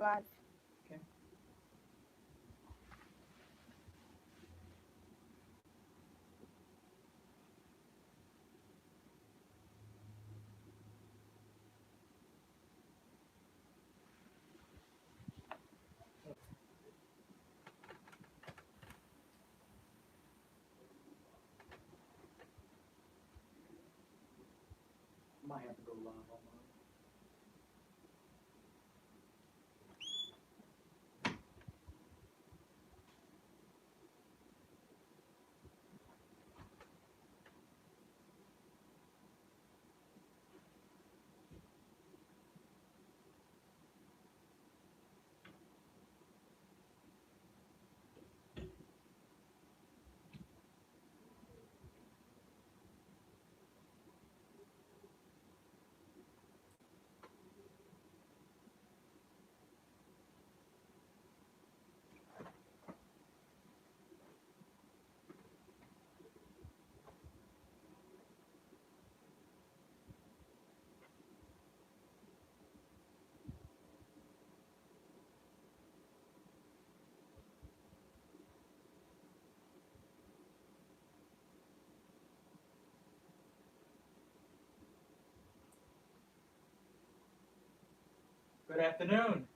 Live. Okay. Might have to go live on mine. Good afternoon.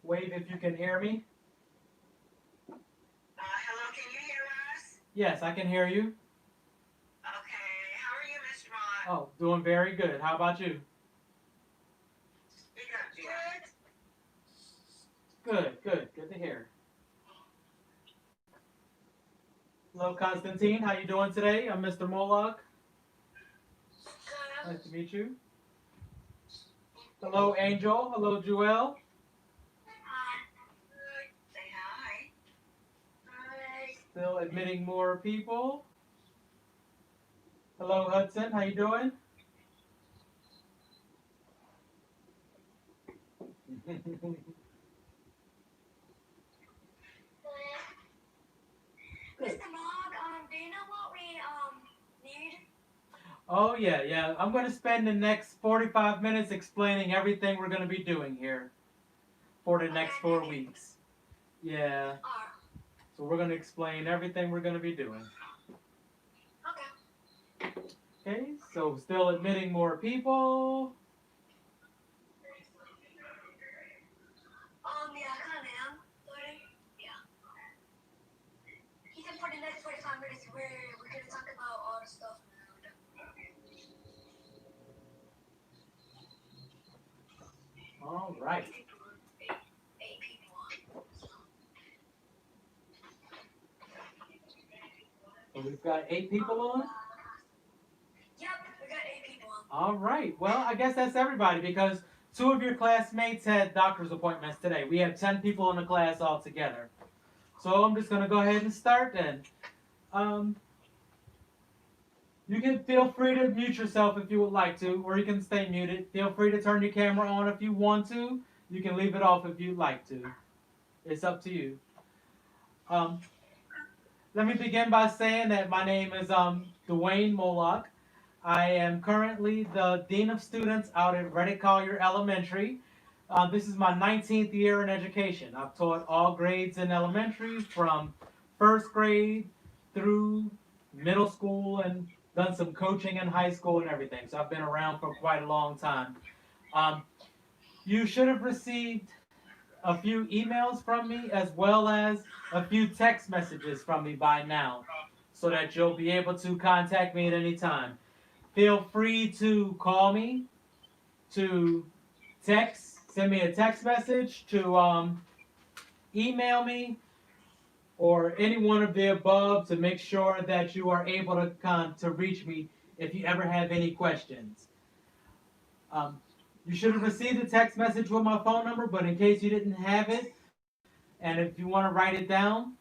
Wave if you can hear me. Hello, can you hear us? Yes, I can hear you. Okay, how are you, Miss Rod? Oh, doing very good. How about you? Speak up, Jared. Good to hear. Hello, Constantine. How you doing today? I'm Mr. Moloch. Nice to meet you. Hello, Angel. Hello, Joel. Hi. Say hi. Hi. Still admitting more people. Hello, Hudson. How you doing? Good. Mr. Rod, do you know what we need? Oh yeah. I'm going to spend the next 45 minutes explaining everything we're going to be doing here for the next 4 weeks. Yeah. So we're going to explain everything we're going to be doing. Okay. Okay. So still admitting more people. Yeah, I kind of am. Yeah. He said for the next 45 minutes we're gonna talk about all the stuff around. All right. Eight people on. So we've got 8 people on. Yep, we got 8 people on. All right. Well, I guess that's everybody because 2 of your classmates had doctor's appointments today. We have 10 people in the class altogether. So I'm just going to go ahead and start then. Um, you can feel free to mute yourself if you would like to, or you can stay muted. Feel free to turn your camera on if you want to. You can leave it off if you'd like to. It's up to you. Um, Let me begin by saying that my name is Dwayne Moloch. I am currently the Dean of Students out at Reddick Collier Elementary. This is my 19th year in education. I've taught all grades in elementary from first grade through middle school and done some coaching in high school and everything. So I've been around for quite a long time. Um, you should have received a few emails from me as well as a few text messages from me by now so that you'll be able to contact me at any time. Feel free to call me, to send me a text message, to email me, or any one of the above to make sure that you are able to reach me if you ever have any questions. You should have received a text message with my phone number, but in case you didn't have it, and if you want to write it down,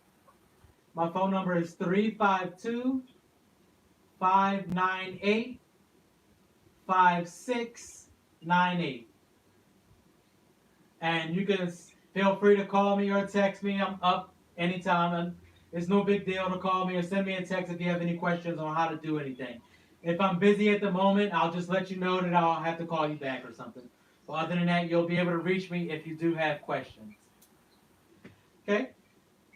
my phone number is 352 598 5698. And you can feel free to call me or text me. I'm up anytime, and it's no big deal to call me or send me a text if you have any questions on how to do anything. If I'm busy at the moment, I'll just let you know that I'll have to call you back or something. But other than that, you'll be able to reach me if you do have questions. Okay?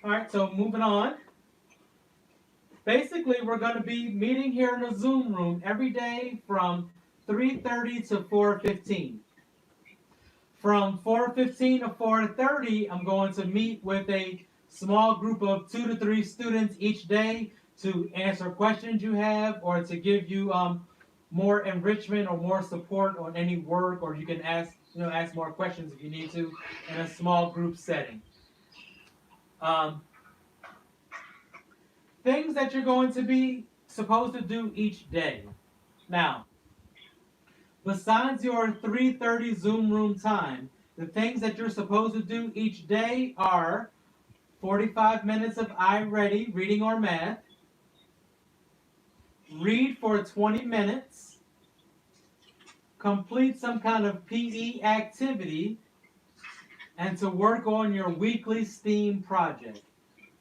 All right, so moving on. Basically, we're going to be meeting here in the Zoom room every day from 3:30 to 4:15. From 4:15 to 4:30, I'm going to meet with a small group of 2 to 3 students each day to answer questions you have or to give you more enrichment or more support on any work, or you can ask more questions if you need to in a small group setting. Um, Things that you're going to be supposed to do each day. Now, besides your 3:30 Zoom room time, the things that you're supposed to do each day are 45 minutes of iReady, reading or math, read for 20 minutes, complete some kind of PE activity, and to work on your weekly STEAM project.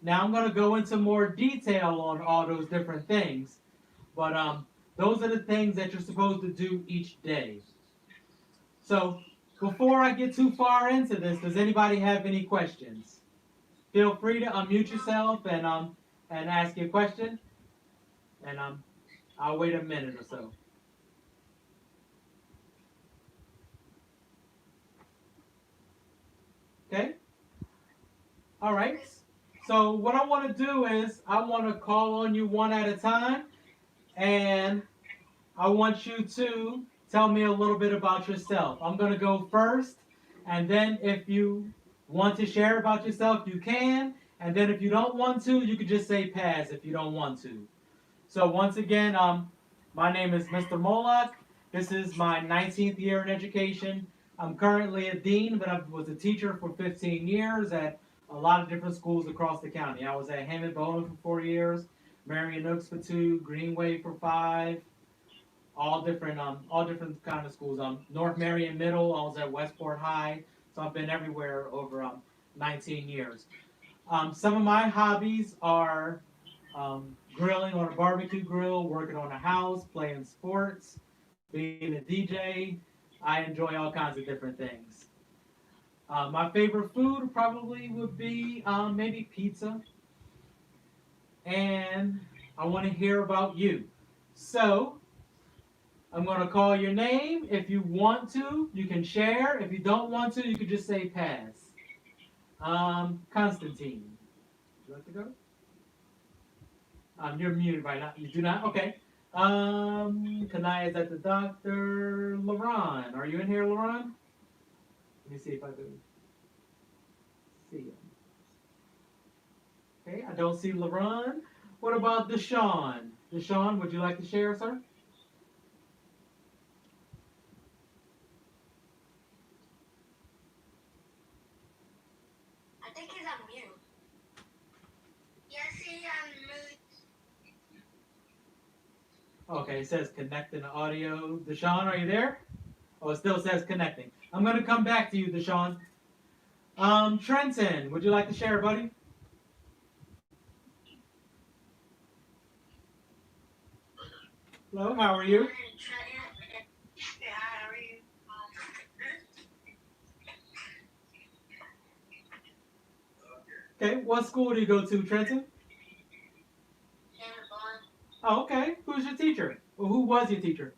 Now I'm going to go into more detail on all those different things, but those are the things that you're supposed to do each day. So before I get too far into this, does anybody have any questions? Feel free to unmute yourself and ask your question, and I'll wait a minute or so. Okay. All right. So what I want to do is I want to call on you one at a time, and I want you to tell me a little bit about yourself. I'm going to go first, and then if you want to share about yourself, you can. And then if you don't want to, you could just say pass if you don't want to. So once again, my name is Mr. Moloch. This is my 19th year in education. I'm currently a dean, but I was a teacher for 15 years at a lot of different schools across the county. I was at Hammond Bowman for 4 years, Marion Oaks for 2, Greenway for 5, all different kind of schools. North Marion Middle, I was at Westport High, so I've been everywhere over 19 years. Some of my hobbies are grilling on a barbecue grill, working on a house, playing sports, being a DJ. I enjoy all kinds of different things. My favorite food probably would be maybe pizza, and I want to hear about you. So I'm going to call your name. If you want to, you can share. If you don't want to, you could just say pass. Constantine. Would you like to go? You're muted right now. You do not? Okay. Kanai is at the doctor. LaRon. Are you in here, LaRon? Let me see if I can see him. Okay, I don't see LaRon. What about Deshaun? Deshaun, would you like to share, sir? I think he's on mute. Yes, he's on mute. Okay, it says connecting the audio. Deshaun, are you there? Oh, it still says connecting. I'm going to come back to you, Deshaun. Trenton, would you like to share, buddy? Hello, how are you? How are you? Okay, what school do you go to, Trenton? Oh, okay. Who's your teacher? Well, who was your teacher?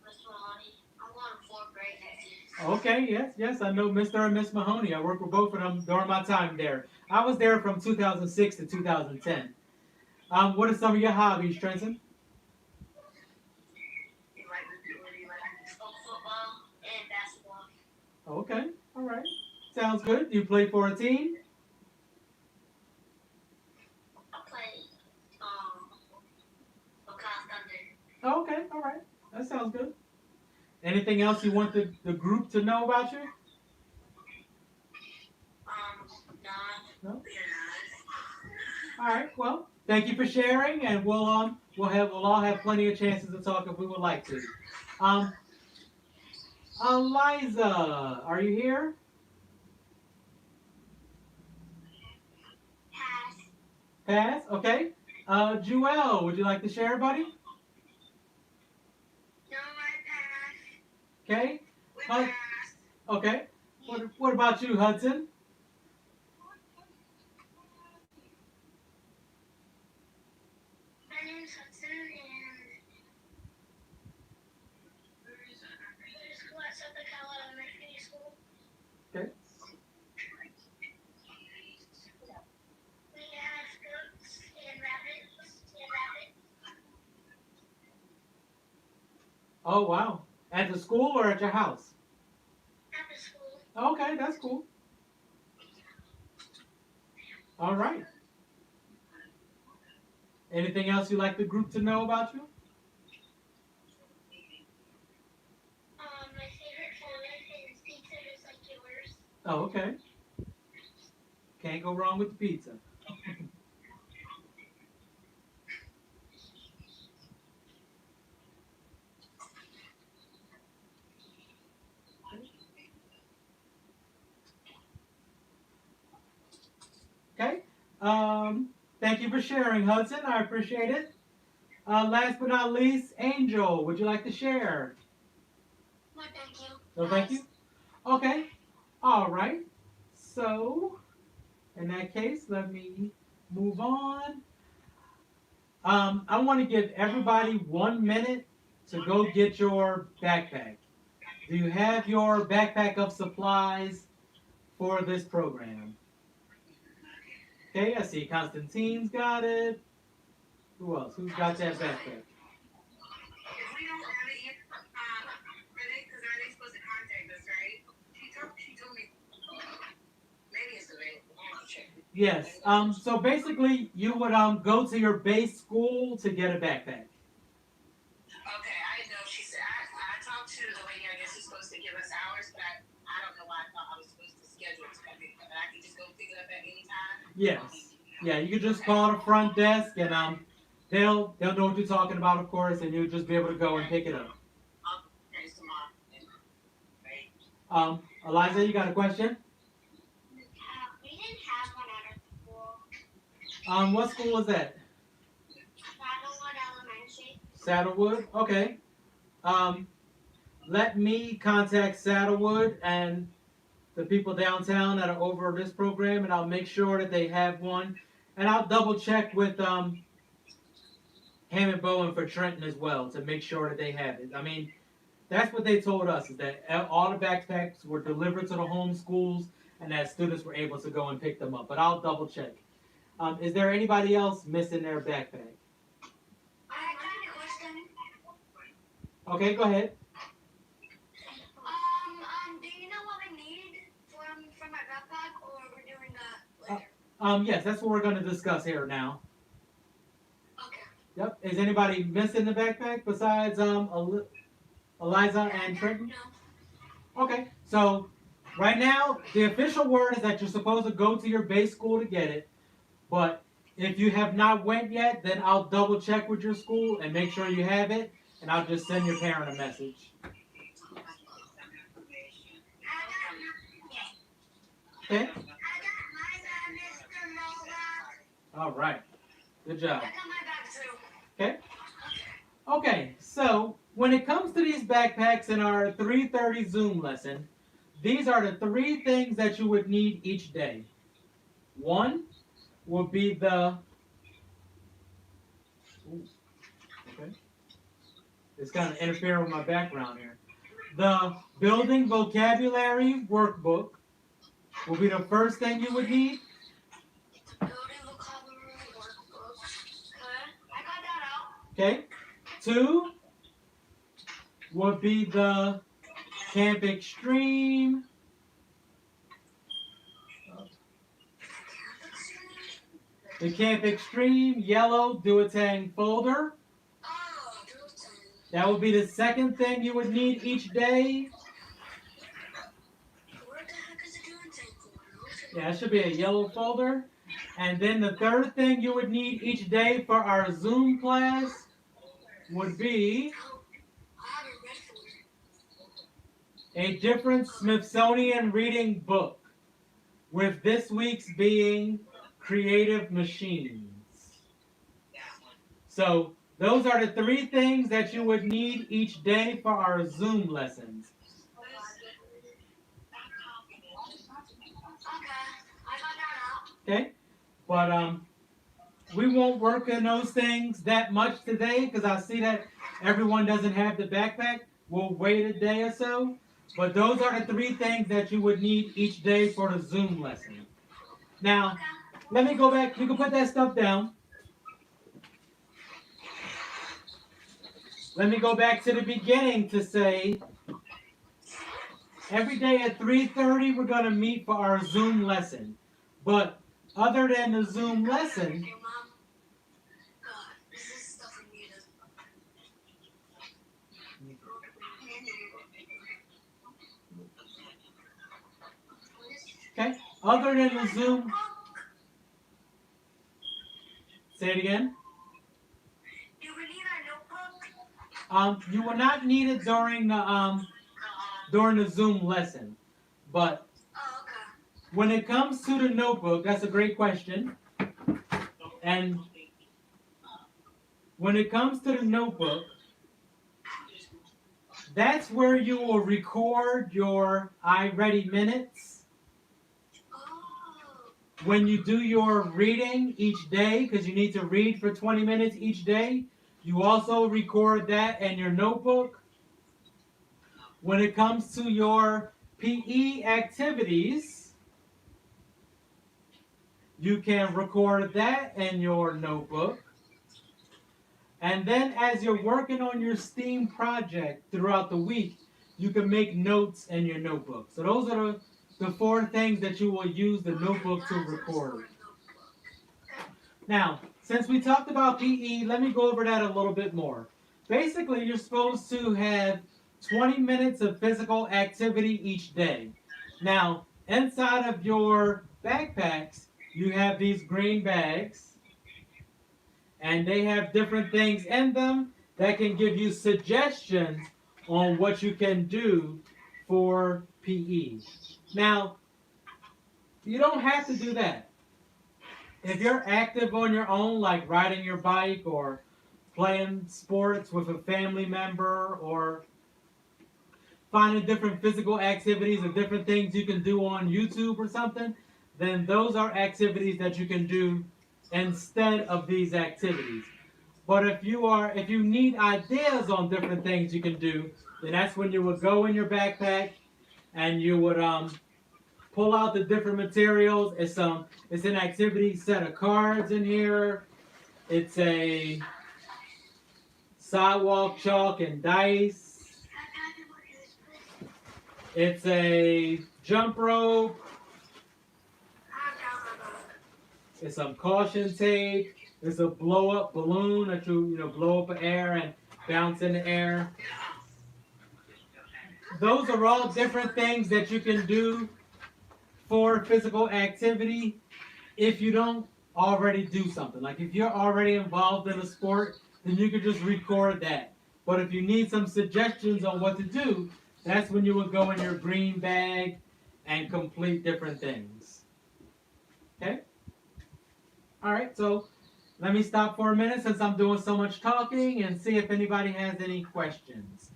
Mr. Mahoney. I'm going to fourth grade next year. Okay, yes, I know Mr. and Miss Mahoney. I worked with both of them during my time there. I was there from 2006 to 2010. What are some of your hobbies, Trenton? Football and basketball. Okay, all right. Sounds good. You play for a team? I play lacrosse thunder. Oh, okay, all right. That sounds good. Anything else you want the group to know about you? No. No? All right. Well, thank you for sharing, and we'll all have plenty of chances to talk if we would like to. Um, Eliza, are you here? Pass. Pass. Okay. Jewel, would you like to share, buddy? No, I pass. Okay. We Hud- pass. okay. What about you, Hudson? My name's Hudson, and I go to school at South Dakota Elementary School. Okay. We have goats and rabbits. Oh wow. At the school or at your house? At the school. Okay, that's cool. All right. Anything else you'd like the group to know about you? My favorite food is pizza, just like yours. Oh, okay. Can't go wrong with the pizza. Okay. Thank you for sharing, Hudson. I appreciate it. Last but not least, Angel, would you like to share? No, thank you. No, thank you. Okay. All right. So, in that case, let me move on. I want to give everybody 1 minute to go get your backpack. Do you have your backpack of supplies for this program? Okay, I see Constantine's got it. Who else? Who's got that backpack? If we don't have it yet, because are they supposed to contact us, right? She told me maybe it's available. I'll check. Yes. So basically, you would go to your base school to get a backpack. Okay, I know. She said I talked to the lady. I guess she's supposed to give us hours, but I don't know why I thought I was supposed to schedule it. But I can just go pick it up at any time. Yes. Yeah, you could just call the front desk and they'll know what you're talking about, of course, and you'll just be able to go and pick it up. I'll finish tomorrow. Right. Eliza, you got a question? We didn't have one at our school. What school is that? Saddlewood Elementary. Saddlewood. Okay. Let me contact Saddlewood and the people downtown that are over this program, and I'll make sure that they have one, and I'll double check with Hammond Bowen for Trenton as well to make sure that they have it. I mean, that's what they told us, is that all the backpacks were delivered to the home schools and that students were able to go and pick them up. But I'll double check. Is there anybody else missing their backpack? I got a question. Okay, go ahead. Do you know what we need from my backpack, or we're doing that later? Yes, that's what we're going to discuss here now. Okay. Yep. Is anybody missing the backpack besides Eliza and Trenton? No. Okay. So right now, the official word is that you're supposed to go to your base school to get it. But if you have not went yet, then I'll double check with your school and make sure you have it, and I'll just send your parent a message. Okay. I got mine by Mr. Mola. All right. Good job. I got my bag too. Okay. Okay. So when it comes to these backpacks in our 3:30 Zoom lesson, these are the three things that you would need each day. One would be the. Ooh, okay. It's kind of interfering with my background here. The building vocabulary workbook will be the first thing you would need. Building vocabulary workbook. Okay. I got that out. Okay. Two would be the Camp Extreme. The Camp Extreme yellow Duotang folder. Oh, Duotang. That would be the second thing you would need each day. Where the heck is the Duotang folder? Yeah, it should be a yellow folder. And then the third thing you would need each day for our Zoom class would be Oh, I have a red folder. a different Smithsonian reading book, with this week's being Creative Machines. So, those are the 3 things that you would need each day for our Zoom lessons. Okay? But we won't work on those things that much today because I see that everyone doesn't have the backpack. We'll wait a day or so. But those are the 3 things that you would need each day for the Zoom lesson. Now, let me go back. You can put that stuff down. Let me go back to the beginning to say every day at 3:30 we're going to meet for our Zoom lesson. But other than the Zoom lesson, okay? Other than the Zoom, say it again. You will not need it during the Zoom lesson, but when it comes to the notebook, that's a great question. And when it comes to the notebook, that's where you will record your iReady minutes. When you do your reading each day, because you need to read for 20 minutes each day, you also record that in your notebook. When it comes to your PE activities, you can record that in your notebook. And then as you're working on your STEAM project throughout the week, you can make notes in your notebook. So those are the 4 things that you will use the notebook to record. Now, since we talked about PE, let me go over that a little bit more. Basically, you're supposed to have 20 minutes of physical activity each day. Now, inside of your backpacks, you have these green bags, and they have different things in them that can give you suggestions on what you can do for PE. Now, you don't have to do that. If you're active on your own, like riding your bike or playing sports with a family member or finding different physical activities or different things you can do on YouTube or something, then those are activities that you can do instead of these activities. But if you need ideas on different things you can do, then that's when you would go in your backpack and you would pull out the different materials. It's an activity set of cards in here. It's a sidewalk chalk and dice. It's a jump rope. It's some caution tape. It's a blow up balloon that you blow up in air and bounce in the air. Those are all different things that you can do for physical activity if you don't already do something. Like if you're already involved in a sport, then you can just record that. But if you need some suggestions on what to do, that's when you would go in your green bag and complete different things. Okay? Alright, so let me stop for a minute since I'm doing so much talking and see if anybody has any questions.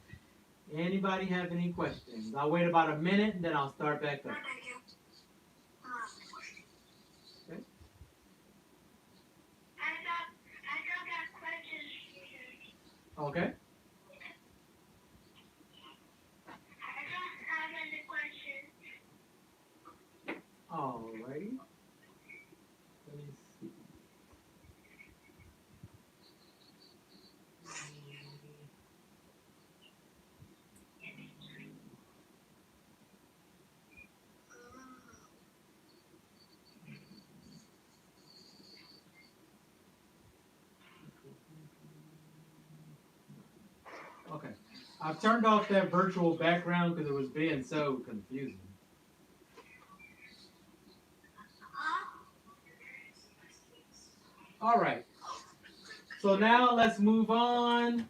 Anybody have any questions? I'll wait about a minute and then I'll start back up. Okay. Okay. Alrighty. Let me see. Okay. I've turned off that virtual background because it was being so confusing. Alright. So now let's move on.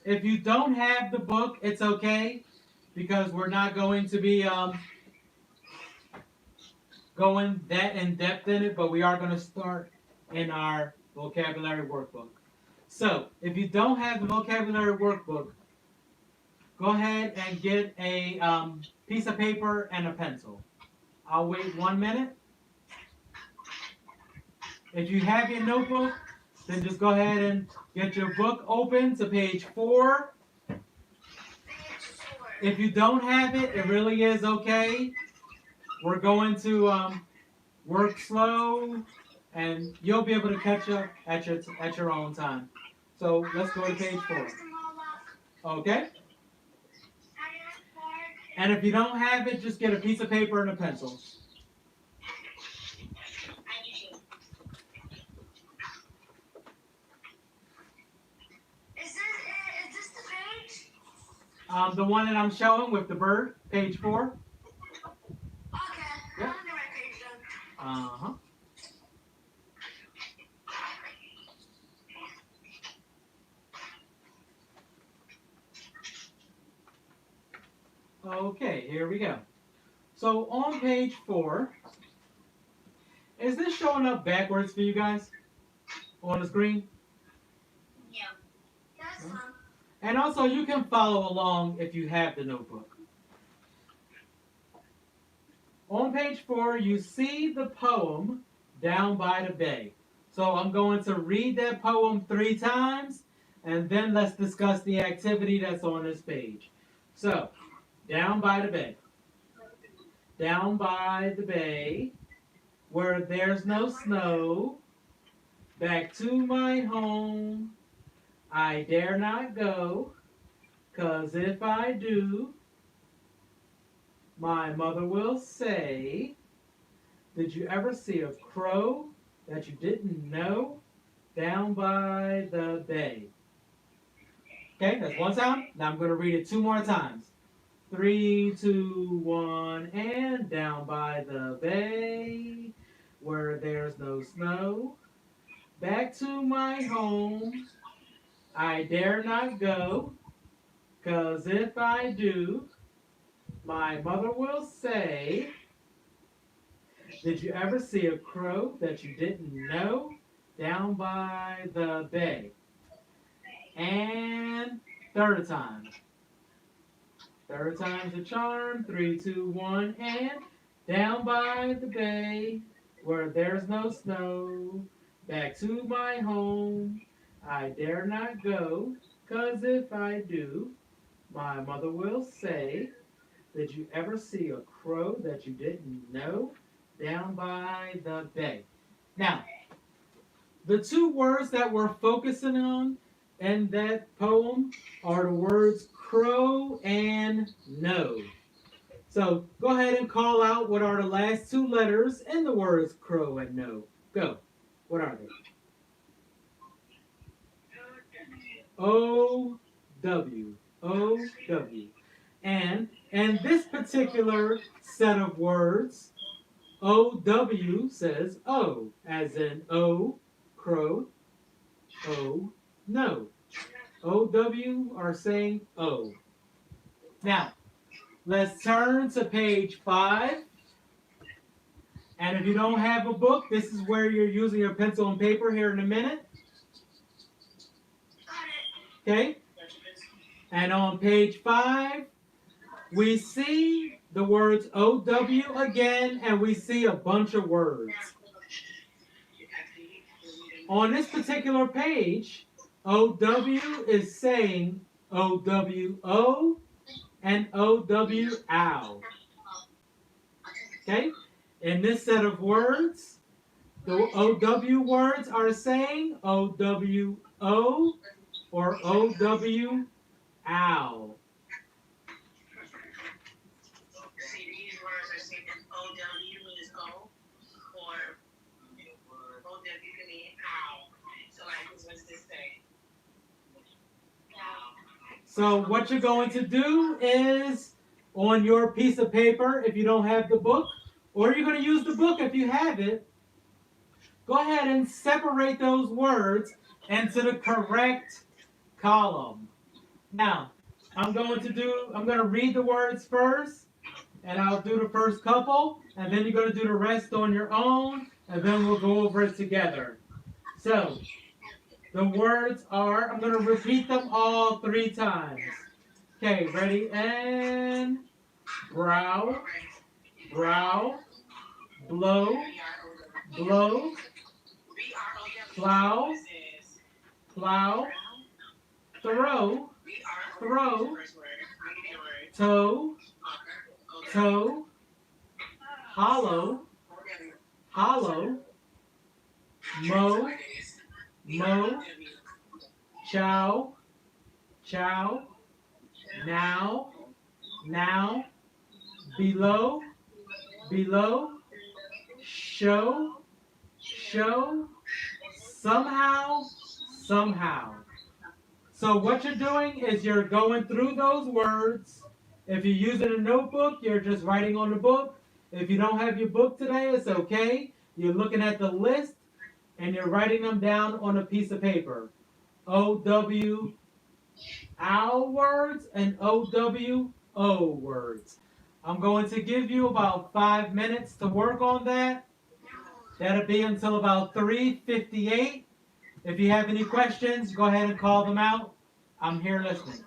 if you don't have the book, it's okay because we're not going to be going that in depth in it, but we are going to start in our vocabulary workbook. So, if you don't have the vocabulary workbook, go ahead and get a piece of paper and a pencil. I'll wait 1 minute. If you have your notebook, then just go ahead and get your book open to page 4. If you don't have it, it really is okay. We're going to work slow, and you'll be able to catch up at your own time. So let's go to page 4. Okay? And if you don't have it, just get a piece of paper and a pencil. Is this the page? The one that I'm showing with the bird, page 4. Okay, Yep. I'm on the right page then. Uh-huh. Okay, here we go. So on page 4, is this showing up backwards for you guys on the screen? Yeah. That's fine. And also, you can follow along if you have the notebook. On page 4, you see the poem Down by the Bay. So I'm going to read that poem 3 times, and then let's discuss the activity that's on this page. So, down by the bay. Down by the bay, where there's no snow, back to my home, I dare not go, 'cause if I do, my mother will say, did you ever see a crow that you didn't know down by the bay? Okay, that's one time. Now I'm going to read it 2 more times. 3, 2, 1, and down by the bay, where there's no snow, back to my home, I dare not go, 'cause if I do, my mother will say, did you ever see a crow that you didn't know down by the bay? And third time. Third time's a charm. 3, 2, 1, and down by the bay, where there's no snow, back to my home, I dare not go, 'cause if I do, my mother will say, did you ever see a crow that you didn't know down by the bay? Now, the 2 words that we're focusing on in that poem are the words crow and no. So go ahead and call out what are the last 2 letters in the words crow and no. Go. What are they? O-W. O-W. And in this particular set of words, O-W says O, as in O, crow, O, no. O-W are saying O. Now, let's turn to page 5. And if you don't have a book, this is where you're using your pencil and paper here in a minute. Okay? And on page 5, we see the words O-W again, and we see a bunch of words. On this particular page, O-W is saying O-W-O and O-W-ow. Okay? In this set of words, the O-W words are saying O-W-O or O-W-ow. See, these words are saying O-W means O, or O-W can mean ow. So, like, what's this say? So what you're going to do is, on your piece of paper, if you don't have the book, or you're going to use the book if you have it, go ahead and separate those words into the correct column. Now, I'm going to read the words first, and I'll do the first couple, and then you're going to do the rest on your own, and then we'll go over it together. So, the words are, I'm going to repeat them all 3 times. Okay, ready? And brow, brow, blow, blow, plow, plow, throw, throw, toe, toe, hollow, hollow, mow, mow, chow, chow, now, now, below, below, show, show, somehow, somehow. So what you're doing is you're going through those words. If you're using a notebook, you're just writing on the book. If you don't have your book today, it's okay. You're looking at the list and you're writing them down on a piece of paper. OW OW words and OWO words. I'm going to give you about 5 minutes to work on that. That'll be until about 3:58. If you have any questions, go ahead and call them out. I'm here listening.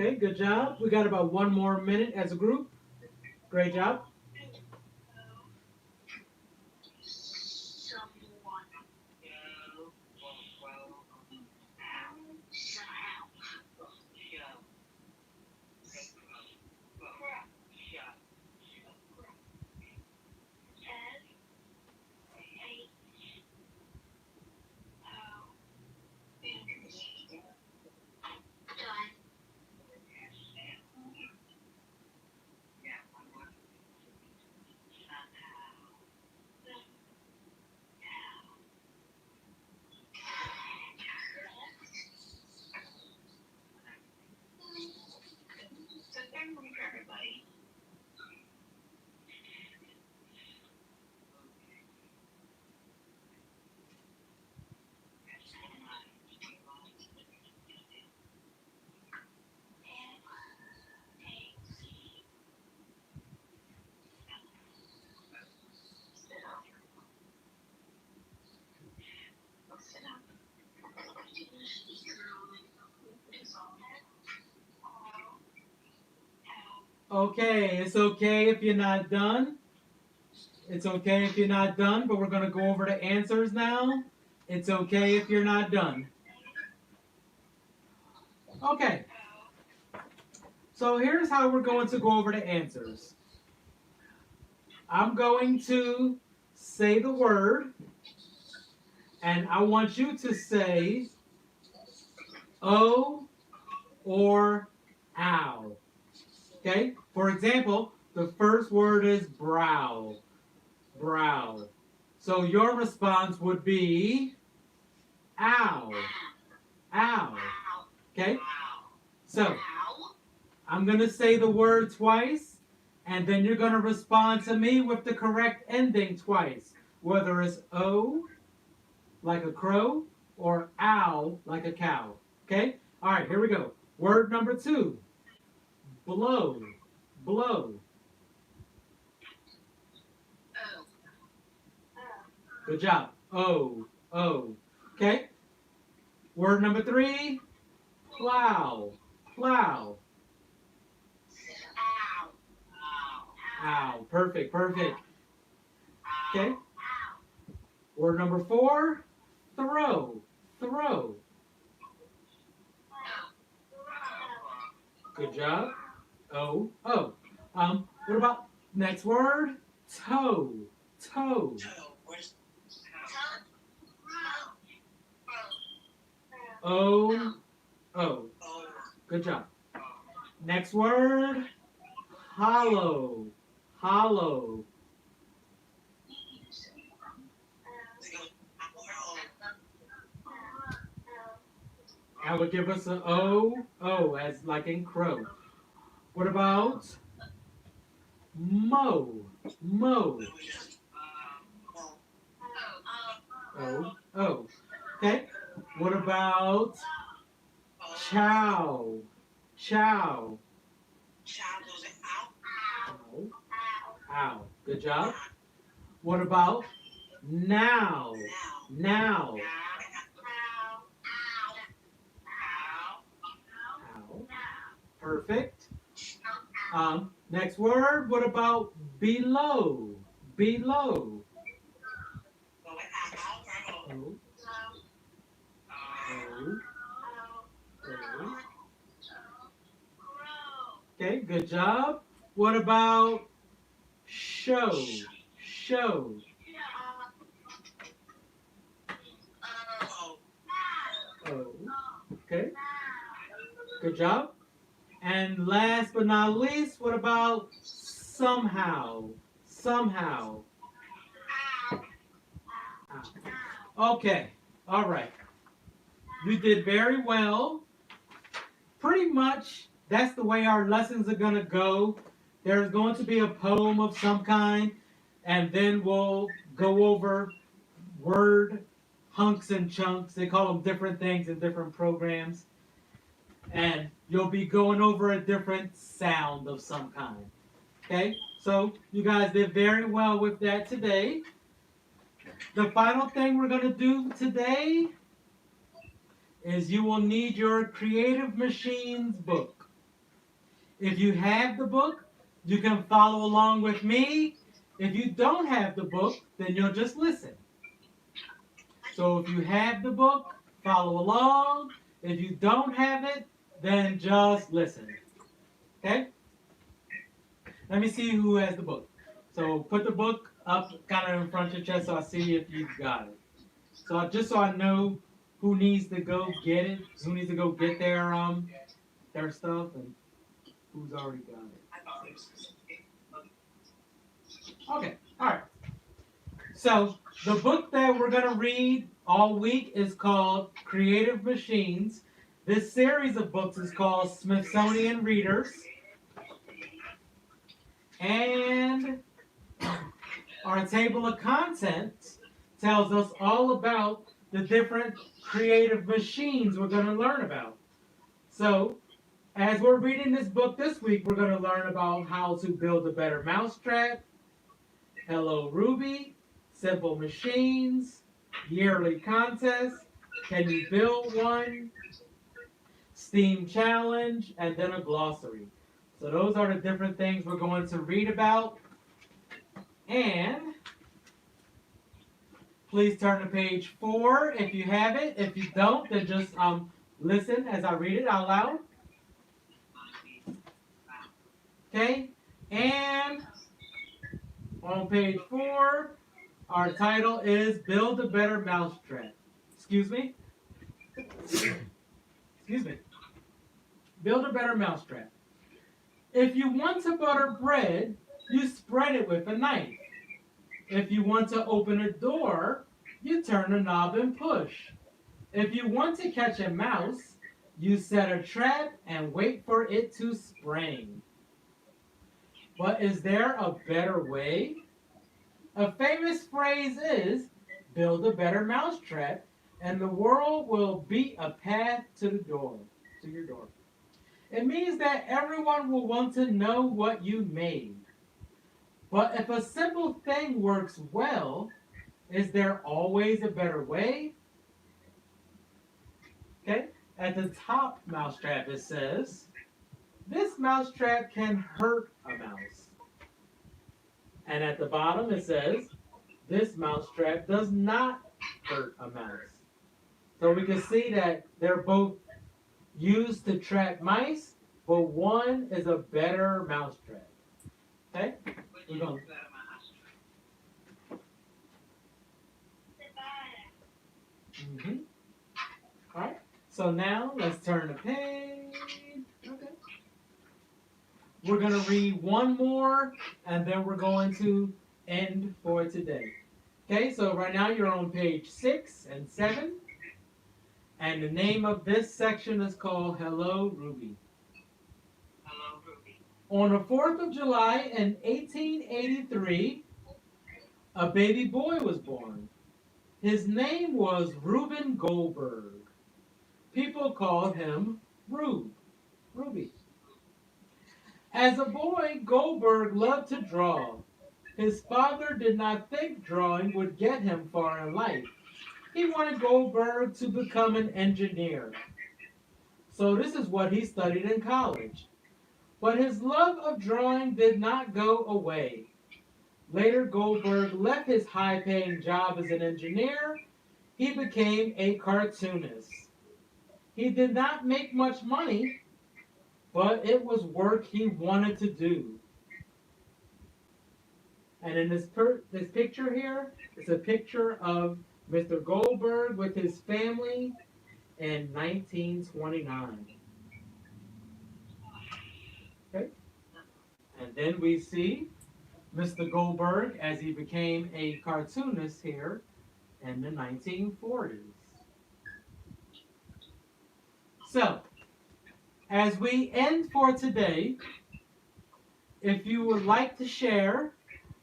Okay, good job. We got about 1 more minute as a group. Great job. Okay, it's okay if you're not done. It's okay if you're not done, but we're going to go over the answers now. It's okay if you're not done. Okay, so here's how we're going to go over the answers. I'm going to say the word, and I want you to say O or ow. Okay? For example, the first word is brow. Brow. So your response would be ow. Ow. Okay? So I'm going to say the word twice, and then you're going to respond to me with the correct ending twice. Whether it's O, like a crow, or ow, like a cow. Okay? All right, here we go. Word number 2. Blow. Blow. Good job. O. O. Okay? Word number 3. Plow. Plow. Ow. Perfect. Perfect. Okay? Word number 4. Throw. Throw. Good job. O. O. What about next word? Toe. Toe. O. O. Good job. Next word. Hollow. Hollow. That would give us an O. O as like in crow. What about mow? Mow. O. O. Okay. What about chow? Chow. Ow. Ow. Good job. What about now? Now. Ow. Perfect. Next word. What about below? Below. O. O. O. Okay, good job. What about show? Show. O. Okay, good job. And last but not least, what about somehow? Somehow. Okay, all right. You did very well. Pretty much, that's the way our lessons are going to go. There's going to be a poem of some kind, and then we'll go over word hunks and chunks. They call them different things in different programs. And you'll be going over a different sound of some kind. Okay? So you guys did very well with that today. The final thing we're going to do today is you will need your Creative Machines book. If you have the book, you can follow along with me. If you don't have the book, then you'll just listen. So if you have the book, follow along. If you don't have it, then just listen. Okay? Let me see who has the book. So put the book up kind of in front of your chest so I see if you've got it. So just so I know who needs to go get it, who needs to go get their stuff, and who's already got it. Okay, all right. So the book that we're gonna read all week is called Creative Machines. This series of books is called Smithsonian Readers, and our table of contents tells us all about the different creative machines we're going to learn about. So, as we're reading this book this week, we're going to learn about how to build a better mousetrap, Hello Ruby, simple machines, yearly contest, can you build one, Steam challenge, and then a glossary. So those are the different things we're going to read about. And please turn to page 4 if you have it. If you don't, then just listen as I read it out loud. Okay? And on page 4, our title is Build a Better Mousetrap. Excuse me? Excuse me. Build a better mousetrap. If you want to butter bread, you spread it with a knife. If you want to open a door, you turn the knob and push. If you want to catch a mouse, you set a trap and wait for it to spring. But is there a better way? A famous phrase is, build a better mousetrap, and the world will be a path to the door, to your door. It means that everyone will want to know what you made. But if a simple thing works well, is there always a better way? Okay, at the top mousetrap it says, this mousetrap can hurt a mouse. And at the bottom it says, this mousetrap does not hurt a mouse. So we can see that they're both used to trap mice, but one is a better mousetrap. Okay? We're going. Mm-hmm. All right. So now let's turn the page. Okay. We're going to read one more, and then we're going to end for today. Okay, so right now you're on page 6 and 7. And the name of this section is called Hello Ruby. Hello, Ruby. On the 4th of July in 1883, a baby boy was born. His name was Reuben Goldberg. People called him Ruby. As a boy, Goldberg loved to draw. His father did not think drawing would get him far in life. He wanted Goldberg to become an engineer. So this is what he studied in college. But his love of drawing did not go away. Later, Goldberg left his high-paying job as an engineer. He became a cartoonist. He did not make much money, but it was work he wanted to do. And in this picture here, it's a picture of Mr. Goldberg with his family in 1929. Okay? And then we see Mr. Goldberg as he became a cartoonist here in the 1940s. So, as we end for today, if you would like to share,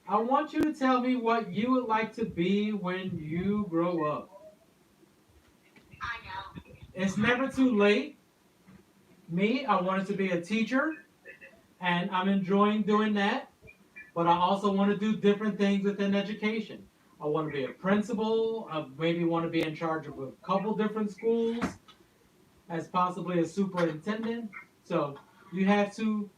I want you to tell me what you would like to be when you grow up. I know. It's never too late. Me, I wanted to be a teacher, and I'm enjoying doing that. But I also want to do different things within education. I want to be a principal. I maybe want to be in charge of a couple different schools, as possibly a superintendent. So you have to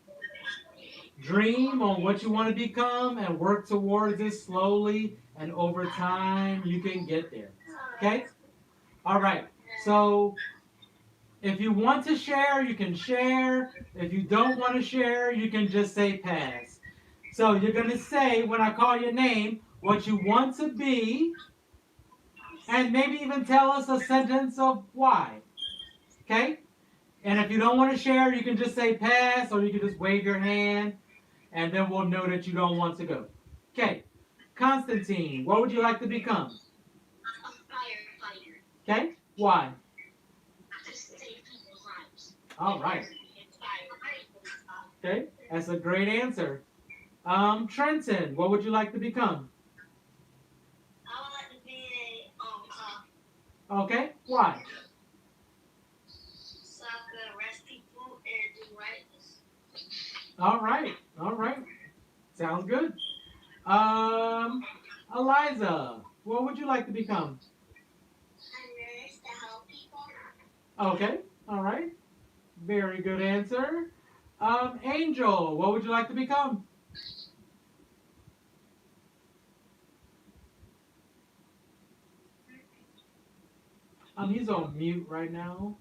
dream on what you want to become and work towards it slowly, and over time you can get there. Okay? All right. So if you want to share, you can share. If you don't want to share, you can just say pass. So you're going to say, when I call your name, what you want to be, and maybe even tell us a sentence of why. Okay? And if you don't want to share, you can just say pass, or you can just wave your hand, and then we'll know that you don't want to go. Okay. Constantine, what would you like to become? A firefighter. Okay? Why? To save people's lives. All right. Okay? That's a great answer. Trenton, what would you like to become? I would like to be a cop. Okay? Why? So I could arrest people and do rightness. All right. All right. Sounds good. Um, Eliza, what would you like to become? A nurse to help people. Okay. All right. Very good answer. Angel, what would you like to become? He's on mute right now.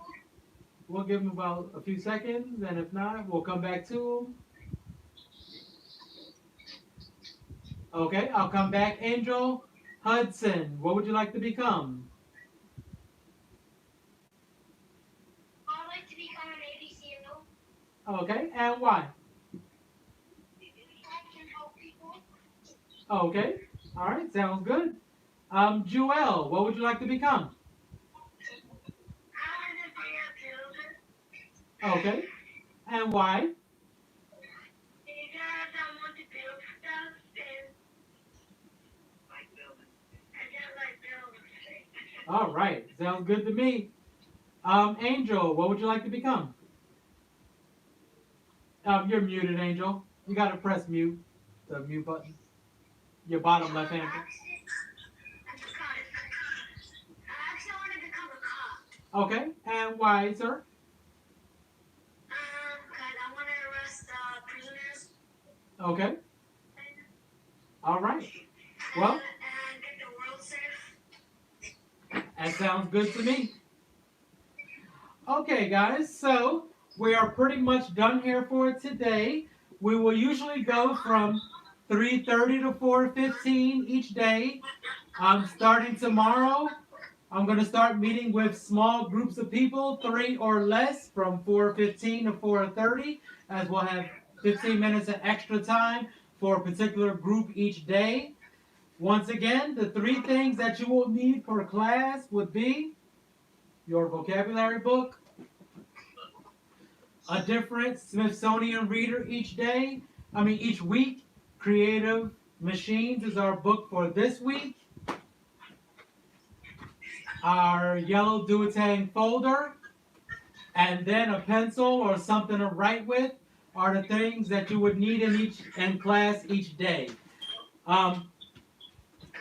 We'll give him about a few seconds, and if not, we'll come back to him. Okay, I'll come back. Angel Hudson, what would you like to become? I would like to become an ABCO. Okay, and why? I can help people. Okay, all right, sounds good. Joelle, what would you like to become? I want to be a builder. Okay, and why? Because I want to build stuff and I just like building. All right, sounds good to me. Angel, what would you like to become? You're muted, Angel. You gotta press mute, the mute button. Your bottom left hand. I actually want to become a cop. Okay, and why, sir? Because I want to arrest prisoners. Okay, all right. Well, And get the world safe. that sounds good to me. Okay, guys, so we are pretty much done here for today. We will usually go from 3:30 to 4:15 each day. Starting tomorrow, I'm going to start meeting with small groups of people, 3 or less, from 4:15 to 4:30, as we'll have 15 minutes of extra time for a particular group each day. Once again, the 3 things that you will need for class would be your vocabulary book, a different Smithsonian reader each week. Creative Machines is our book for this week. Our yellow Duotang folder, and then a pencil or something to write with are the things that you would need in class each day. Um,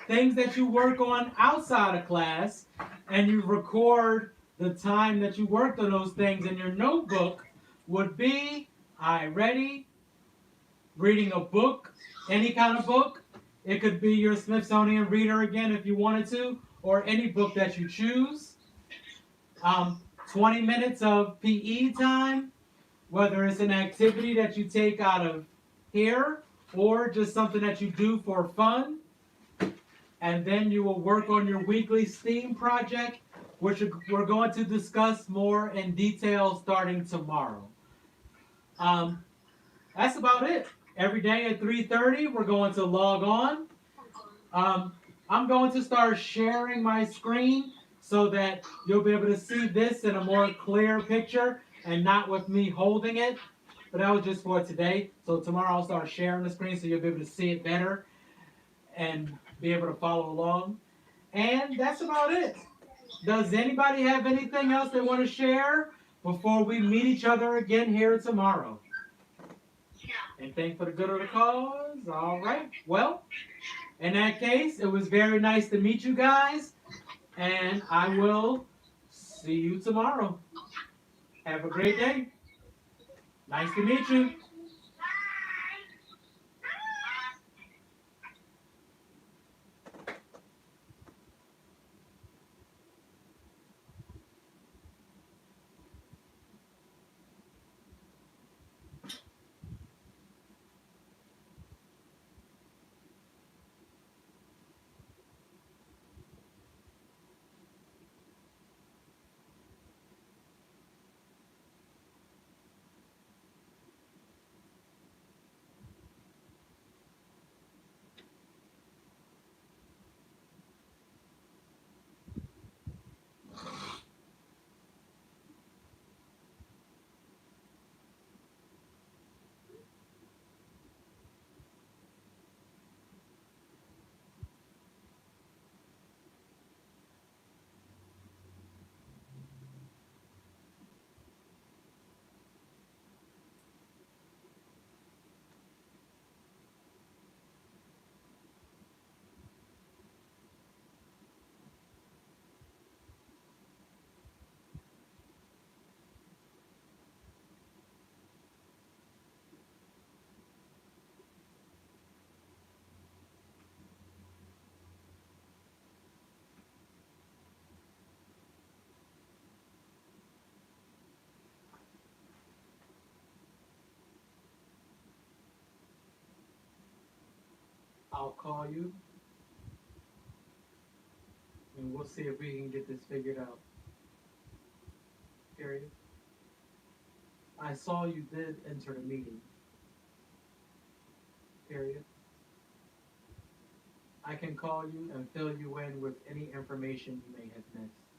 Things that you work on outside of class, and you record the time that you worked on those things in your notebook, would be reading a book, any kind of book. It could be your Smithsonian reader again if you wanted to, or any book that you choose. 20 minutes of PE time, whether it's an activity that you take out of here or just something that you do for fun. And then you will work on your weekly STEAM project, which we're going to discuss more in detail starting tomorrow. That's about it. Every day at 3:30, we're going to log on. I'm going to start sharing my screen so that you'll be able to see this in a more clear picture and not with me holding it. But that was just for today. So tomorrow I'll start sharing the screen so you'll be able to see it better and be able to follow along. And that's about it. Does anybody have anything else they want to share before we meet each other again here tomorrow? Anything for the good of the cause? All right. Well, in that case, it was very nice to meet you guys, and I will see you tomorrow. Have a great day. Nice to meet you. I'll call you and we'll see if we can get this figured out. Period. I saw you did enter the meeting. Period. I can call you and fill you in with any information you may have missed.